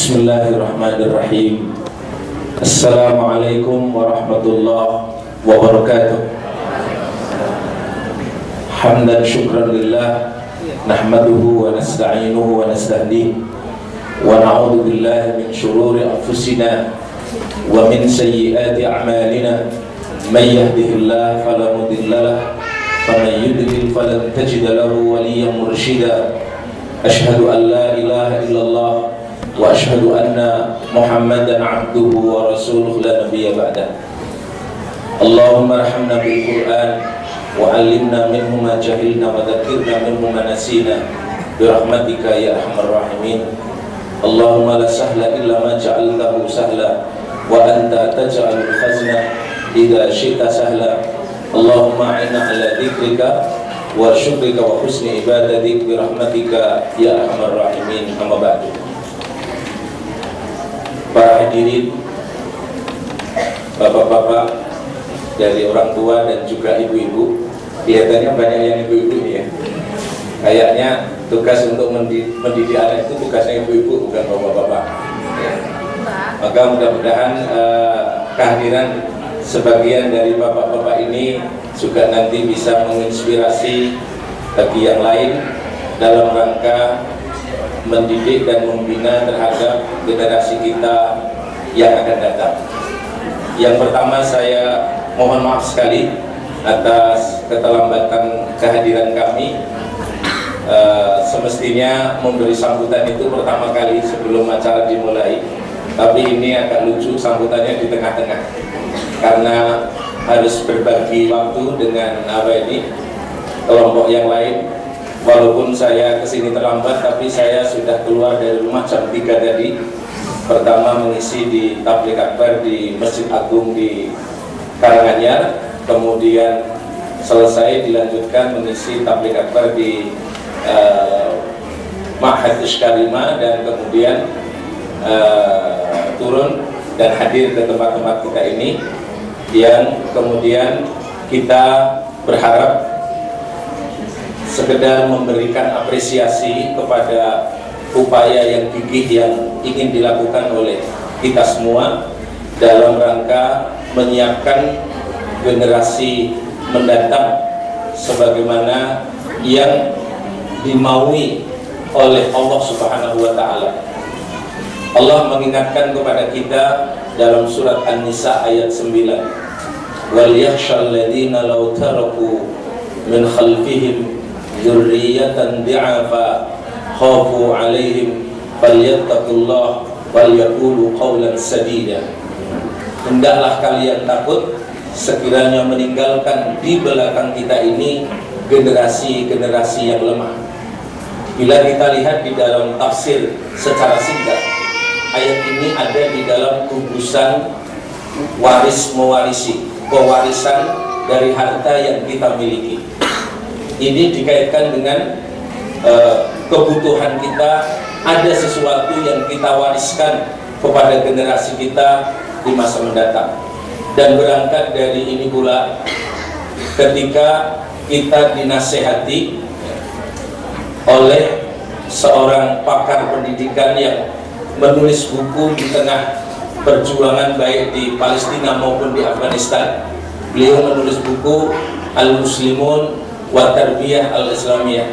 Bismillahirrahmanirrahim. Assalamualaikum warahmatullahi wabarakatuh. Hamdan syukran lillah, nahmaduhu wa nasta'inuhu wa nastahdihi, wa na'udzu billahi min syururi anfusina wa min sayyiati a'malina. May yahdihillahu fala mudilla lahu wa man yudlil falan tajida lahu waliyyan mursyida. Asyhadu an la ilaha illallah wa asyhadu anna Muhammadan abduhu wa rasuluhu la nabiyya ba'da. Allahumma arhamna bil Qur'an wa 'allimna minhu ma jahilna wa dzakkirna minhu ma nasina bi rahmatika ya arhamar rahimin. Allahumma la sahla illa ma ja'altahu sahla wa anta taj'alul khazna idza syi'ta sahla. Allahumma a'inna 'ala dzikrika wa syukrika wa husni ibadatik bi rahmatika ya arhamar rahimin. Amma ba'du. Para hadirin, bapak-bapak dari orang tua dan juga ibu-ibu, kelihatannya banyak yang ibu-ibu nih ya. Kayaknya tugas untuk mendidik anak itu tugasnya ibu-ibu, bukan bapak-bapak ya. Maka mudah-mudahan kehadiran sebagian dari bapak-bapak ini juga nanti bisa menginspirasi bagi yang lain dalam rangka mendidik dan membina terhadap generasi kita yang akan datang. Yang pertama, saya mohon maaf sekali atas keterlambatan kehadiran kami. Semestinya memberi sambutan itu pertama kali sebelum acara dimulai, tapi ini agak lucu sambutannya di tengah-tengah karena harus berbagi waktu dengan kelompok yang lain. Walaupun saya kesini terlambat, tapi saya sudah keluar dari rumah jam 3 tadi. Pertama mengisi di tabligh akbar di Masjid Agung di Karanganyar, kemudian selesai dilanjutkan mengisi tabligh akbar di Ma'had Ishkarima, dan kemudian turun dan hadir ke tempat-tempat kita ini, yang kemudian kita berharap sekedar memberikan apresiasi kepada upaya yang gigih yang ingin dilakukan oleh kita semua dalam rangka menyiapkan generasi mendatang sebagaimana yang dimaui oleh Allah Subhanahu wa Ta'ala. Allah mengingatkan kepada kita dalam surat An-Nisa ayat 9, wal yakhshal ladzina law taraku min khalfihim dzurriyyatan di'afa khafu 'alaihim falyattaqullah wal yaqulu qawlan sadida. Hendaklah kalian takut sekiranya meninggalkan di belakang kita ini generasi-generasi yang lemah. Bila kita lihat di dalam tafsir secara singkat, ayat ini ada di dalam gugusan waris mewarisi, pewarisan dari harta yang kita miliki. Ini dikaitkan dengan kebutuhan kita, ada sesuatu yang kita wariskan kepada generasi kita di masa mendatang. Dan berangkat dari ini pula, ketika kita dinasehati oleh seorang pakar pendidikan yang menulis buku di tengah perjuangan baik di Palestina maupun di Afghanistan. Beliau menulis buku Al-Muslimun wa Tarbiyah Al-Islamiyah,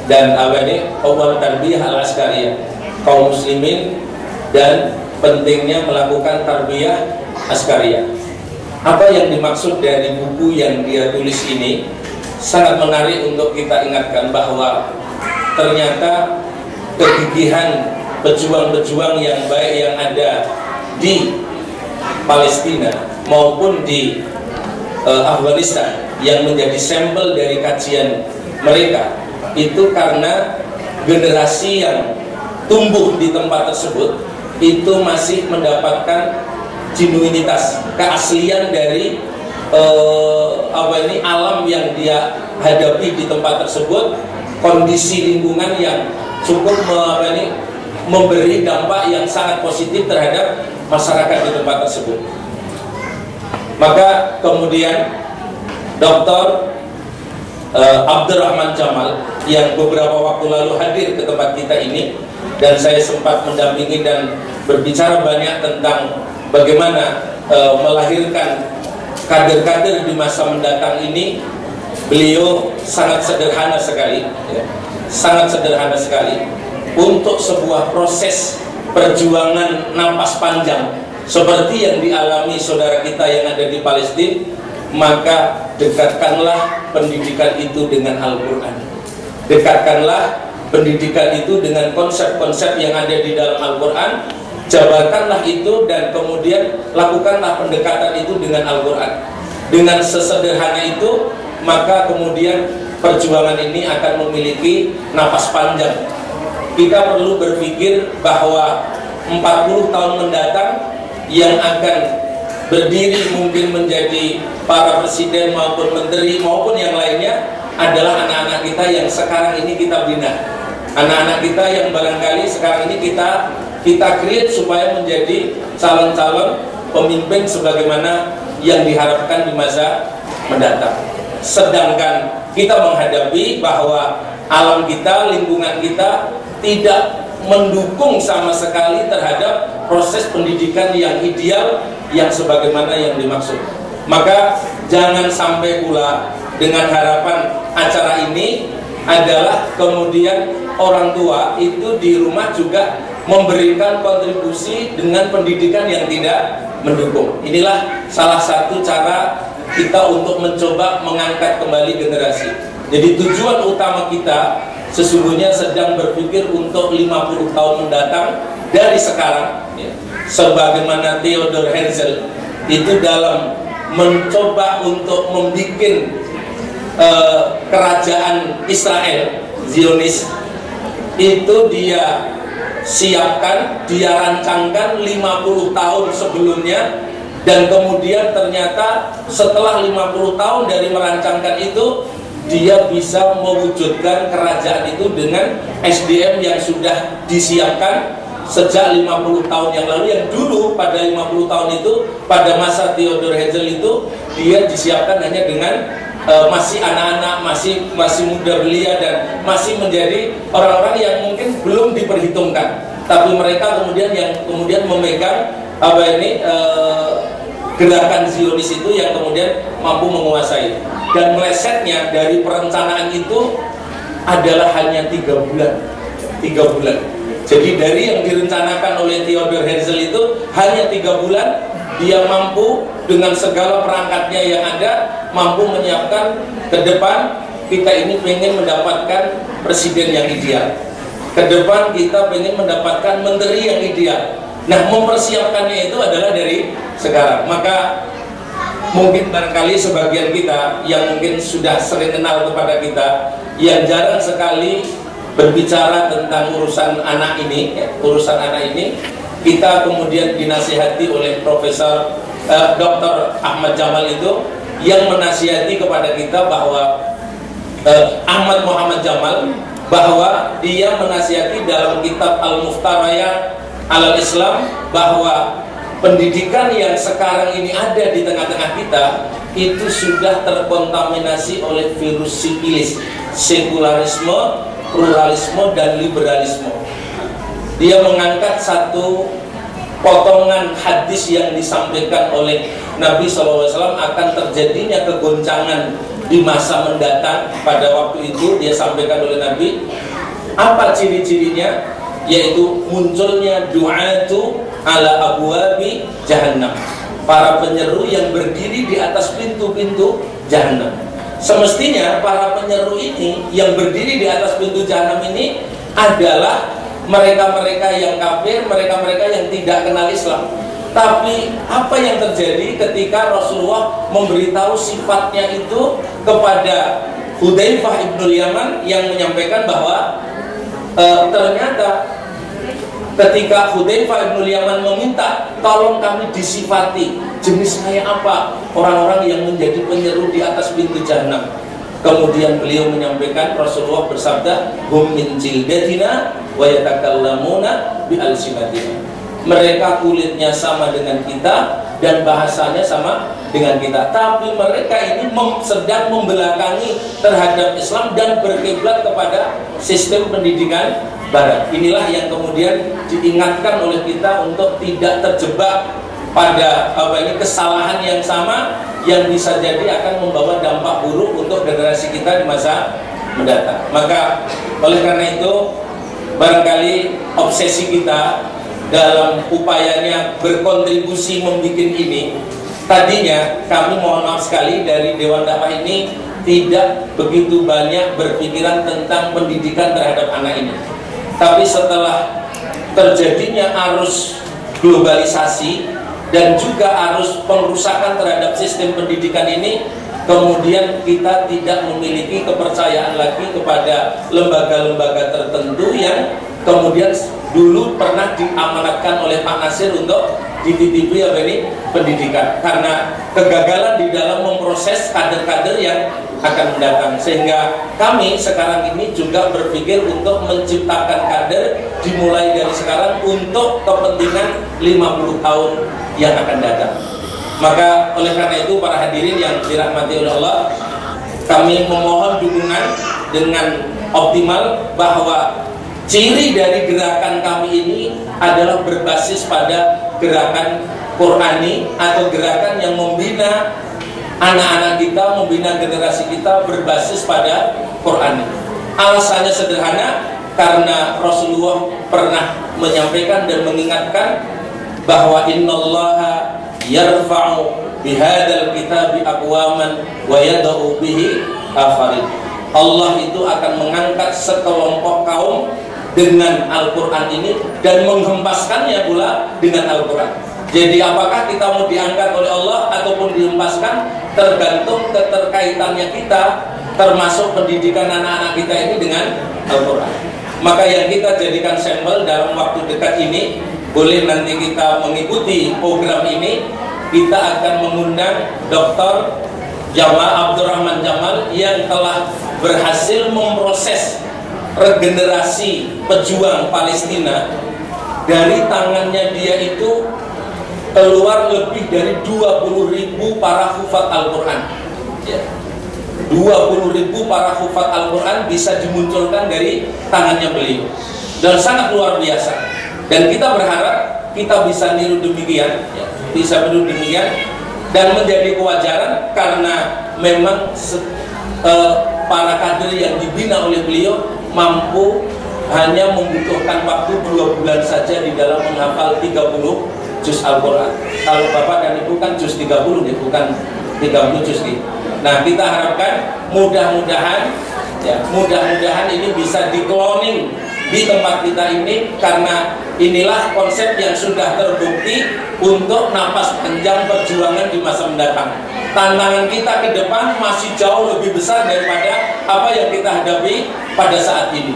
dan awal Tarbiyah Al-Askariyah, kaum muslimin dan pentingnya melakukan tarbiyah askariyah. Apa yang dimaksud dari buku yang dia tulis ini sangat menarik untuk kita ingatkan bahwa ternyata kegigihan pejuang-pejuang yang baik yang ada di Palestina maupun di Afghanistan yang menjadi sampel dari kajian mereka itu karena generasi yang tumbuh di tempat tersebut itu masih mendapatkan genuinitas, keaslian dari alam yang dia hadapi di tempat tersebut, kondisi lingkungan yang cukup memberi dampak yang sangat positif terhadap masyarakat di tempat tersebut. Maka kemudian Dr. Abdurrahman Jamal yang beberapa waktu lalu hadir ke tempat kita ini, dan saya sempat mendampingi dan berbicara banyak tentang bagaimana melahirkan kader-kader di masa mendatang ini. Beliau sangat sederhana sekali, ya, sangat sederhana sekali untuk sebuah proses perjuangan napas panjang seperti yang dialami saudara kita yang ada di Palestina. Maka dekatkanlah pendidikan itu dengan Al-Quran, dekatkanlah pendidikan itu dengan konsep-konsep yang ada di dalam Al-Quran, jabarkanlah itu, dan kemudian lakukanlah pendekatan itu dengan Al-Quran. Dengan sesederhana itu, maka kemudian perjuangan ini akan memiliki napas panjang. Kita perlu berpikir bahwa 40 tahun mendatang yang akan berdiri mungkin menjadi para presiden maupun menteri maupun yang lainnya adalah anak-anak kita yang sekarang ini kita bina. Anak-anak kita yang barangkali sekarang ini kita create supaya menjadi calon-calon pemimpin sebagaimana yang diharapkan di masa mendatang. Sedangkan kita menghadapi bahwa alam kita, lingkungan kita tidak mendukung sama sekali terhadap proses pendidikan yang ideal yang sebagaimana yang dimaksud. Maka jangan sampai pula dengan harapan acara ini adalah kemudian orang tua itu di rumah juga memberikan kontribusi dengan pendidikan yang tidak mendukung. Inilah salah satu cara kita untuk mencoba mengangkat kembali generasi. Jadi tujuan utama kita sesungguhnya sedang berpikir untuk 50 tahun mendatang dari sekarang, ya. Sebagaimana Theodor Herzl itu dalam mencoba untuk membuat kerajaan Israel Zionis itu dia siapkan, dia rancangkan 50 tahun sebelumnya, dan kemudian ternyata setelah 50 tahun dari merancangkan itu dia bisa mewujudkan kerajaan itu dengan SDM yang sudah disiapkan sejak 50 tahun yang lalu, yang dulu pada 50 tahun itu pada masa Theodor Herzl itu dia disiapkan hanya dengan masih anak-anak, masih muda belia, dan masih menjadi orang-orang yang mungkin belum diperhitungkan, tapi mereka kemudian memegang gerakan Zionis itu yang kemudian mampu menguasai. Dan melesetnya dari perencanaan itu adalah hanya 3 bulan. 3 bulan. Jadi dari yang direncanakan oleh Theodor Herzl itu hanya 3 bulan dia mampu dengan segala perangkatnya yang ada, mampu menyiapkan ke depan kita ini pengen mendapatkan presiden yang ideal, ke depan kita pengen mendapatkan menteri yang ideal. Nah, mempersiapkannya itu adalah dari sekarang. Maka mungkin barangkali sebagian kita yang mungkin sudah sering kenal kepada kita, yang jarang sekali berbicara tentang urusan anak ini, kita kemudian dinasihati oleh Profesor Dr. Ahmad Jamal itu, yang menasihati kepada kita bahwa Ahmad Muhammad Jamal, bahwa dia menasihati dalam kitab Al-Muftarayat Al-Islam bahwa pendidikan yang sekarang ini ada di tengah-tengah kita itu sudah terkontaminasi oleh virus sipilis, sekularisme, pluralisme, dan liberalisme. Dia mengangkat satu potongan hadis yang disampaikan oleh Nabi SAW akan terjadinya kegoncangan di masa mendatang. Pada waktu itu dia sampaikan oleh Nabi, apa ciri-cirinya? Yaitu munculnya du'atu ala abwabi jahannam, para penyeru yang berdiri di atas pintu-pintu jahannam. Semestinya para penyeru ini yang berdiri di atas pintu jahannam ini adalah mereka-mereka yang kafir, mereka-mereka yang tidak kenal Islam. Tapi apa yang terjadi ketika Rasulullah memberitahu sifatnya itu kepada Hudzaifah ibnul Yaman, yang menyampaikan bahwa ternyata ketika Hudzaifah ibnul Yaman meminta tolong kami disifati jenis kayak apa orang-orang yang menjadi penyeru di atas pintu jahannam, kemudian beliau menyampaikan, Rasulullah bersabda, hum min jildatina wa yatakallamuna bi alsinatina, mereka kulitnya sama dengan kita dan bahasanya sama dengan kita, tapi mereka ini sedang membelakangi terhadap Islam dan berkiblat kepada sistem pendidikan Barat. Inilah yang kemudian diingatkan oleh kita untuk tidak terjebak pada kesalahan yang sama yang bisa jadi akan membawa dampak buruk untuk generasi kita di masa mendatang. Maka oleh karena itu barangkali obsesi kita dalam upayanya berkontribusi membuat ini, tadinya kami mohon maaf sekali dari Dewan Dakwah ini tidak begitu banyak berpikiran tentang pendidikan terhadap anak ini. Tapi setelah terjadinya arus globalisasi dan juga arus pengrusakan terhadap sistem pendidikan ini, kemudian kita tidak memiliki kepercayaan lagi kepada lembaga-lembaga tertentu yang kemudian dulu pernah diamanatkan oleh Pak Nasir untuk dititipi pendidikan, karena kegagalan di dalam memproses kader-kader yang akan mendatang. Sehingga kami sekarang ini juga berpikir untuk menciptakan kader dimulai dari sekarang untuk kepentingan 50 tahun yang akan datang. Maka oleh karena itu para hadirin yang dirahmati oleh Allah, kami memohon dukungan dengan optimal bahwa ciri dari gerakan kami ini adalah berbasis pada gerakan Qurani atau gerakan yang membina anak-anak kita, membina generasi kita berbasis pada Qurani. Alasannya sederhana, karena Rasulullah pernah menyampaikan dan mengingatkan bahwa innallaha yarfa'u bihadzal kitabi aqwaman wa yad'u bihi akharin. Allah itu akan mengangkat sekelompok kaum dengan Al-Quran ini dan menghempaskannya pula dengan Al-Quran. Jadi apakah kita mau diangkat oleh Allah ataupun dihempaskan tergantung keterkaitannya kita, termasuk pendidikan anak-anak kita ini dengan Al-Quran. Maka yang kita jadikan sampel dalam waktu dekat ini, boleh nanti kita mengikuti program ini, kita akan mengundang Dr. Jamal Abdurrahman Jamal yang telah berhasil memproses regenerasi pejuang Palestina. Dari tangannya dia itu keluar lebih dari 20.000 para hufaz Al-Quran. 20.000 para hufaz Al-Quran bisa dimunculkan dari tangannya beliau, dan sangat luar biasa. Dan kita berharap kita bisa niru demikian, dan menjadi kewajaran karena memang para kader yang dibina oleh beliau mampu hanya membutuhkan waktu 2 bulan saja di dalam menghafal 30 juz Al-Quran. Kalau Bapak dan Ibu kan juz 30 ya, bukan 30 juz nih. Nah, kita harapkan mudah-mudahan ini bisa di-cloning di tempat kita ini, karena inilah konsep yang sudah terbukti untuk napas panjang perjuangan di masa mendatang. Tantangan kita ke depan masih jauh lebih besar daripada apa yang kita hadapi pada saat ini.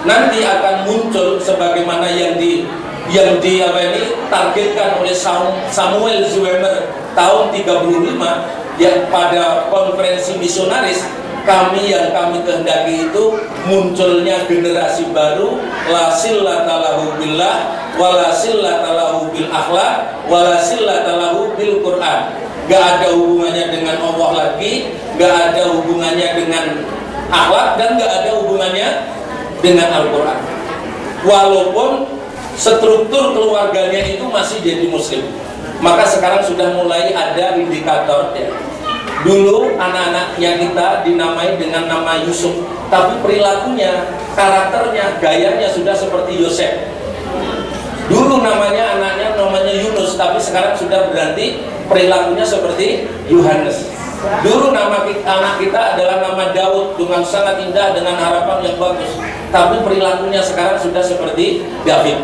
Nanti akan muncul sebagaimana yang targetkan oleh Samuel Zwemer tahun 35 yang pada konferensi misionaris. Kami kehendaki itu munculnya generasi baru, la sillata lahu billah wala sillata lahu bil akhlaq wala sillata lahu bil Quran. Gak ada hubungannya dengan Allah lagi, gak ada hubungannya dengan akhlak, dan gak ada hubungannya dengan Al-Quran. Walaupun struktur keluarganya itu masih jadi muslim. Maka sekarang sudah mulai ada indikator ya. Dulu anak-anaknya kita dinamai dengan nama Yusuf, tapi perilakunya, karakternya, gayanya sudah seperti Yosef. Dulu anaknya namanya Yunus, tapi sekarang sudah berarti perilakunya seperti Yohanes. Dulu anak kita adalah nama Daud dengan sangat indah, dengan harapan yang bagus, tapi perilakunya sekarang sudah seperti David.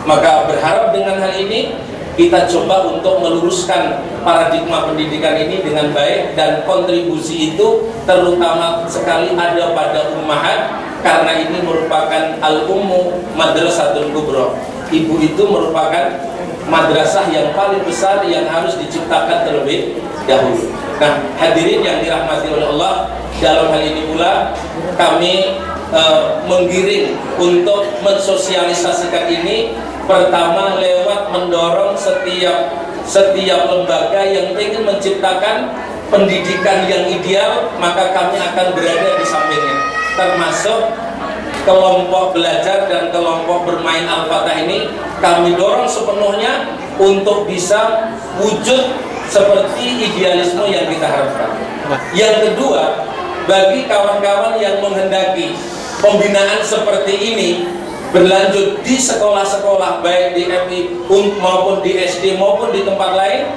Maka berharap dengan hal ini kita coba untuk meluruskan paradigma pendidikan ini dengan baik, dan kontribusi itu terutama sekali ada pada ummahat, karena ini merupakan al-ummu madrasatul kubra. Ibu itu merupakan madrasah yang paling besar yang harus diciptakan terlebih dahulu. Nah, hadirin yang dirahmati oleh Allah, dalam hal ini pula kami menggiring untuk mensosialisasikan ini. Pertama, lewat mendorong setiap lembaga yang ingin menciptakan pendidikan yang ideal, maka kami akan berada di sampingnya. Termasuk kelompok belajar dan kelompok bermain Al-Fatah ini kami dorong sepenuhnya untuk bisa wujud seperti idealisme yang kita harapkan. Yang kedua, bagi kawan-kawan yang menghendaki pembinaan seperti ini berlanjut di sekolah-sekolah baik di MI maupun di SD maupun di tempat lain,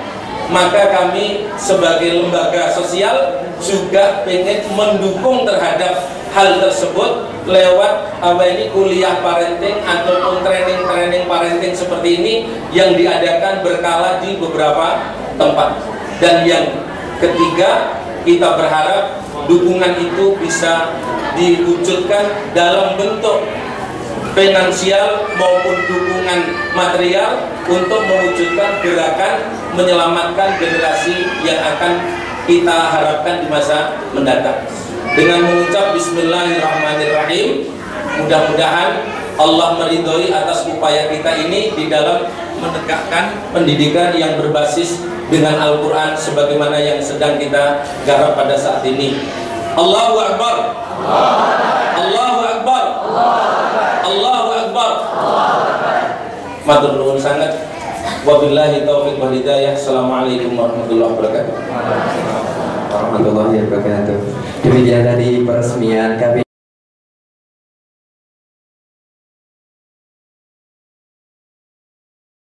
maka kami sebagai lembaga sosial juga ingin mendukung terhadap hal tersebut lewat kuliah parenting ataupun training parenting seperti ini yang diadakan berkala di beberapa tempat. Dan yang ketiga, kita berharap dukungan itu bisa diwujudkan dalam bentuk finansial maupun dukungan material untuk mewujudkan gerakan menyelamatkan generasi yang akan kita harapkan di masa mendatang. Dengan mengucap Bismillahirrahmanirrahim, mudah-mudahan Allah meridhoi atas upaya kita ini di dalam menegakkan pendidikan yang berbasis dengan Al-Quran sebagaimana yang sedang kita garap pada saat ini. Allahu Akbar, Allahu Akbar, Allahu Akbar. Matur nuwun sangat. Wabillahi taufiq wal hidayah. Assalamualaikum warahmatullahi wabarakatuh. Warahmatullahi wabarakatuh. Demikian tadi peresmian KP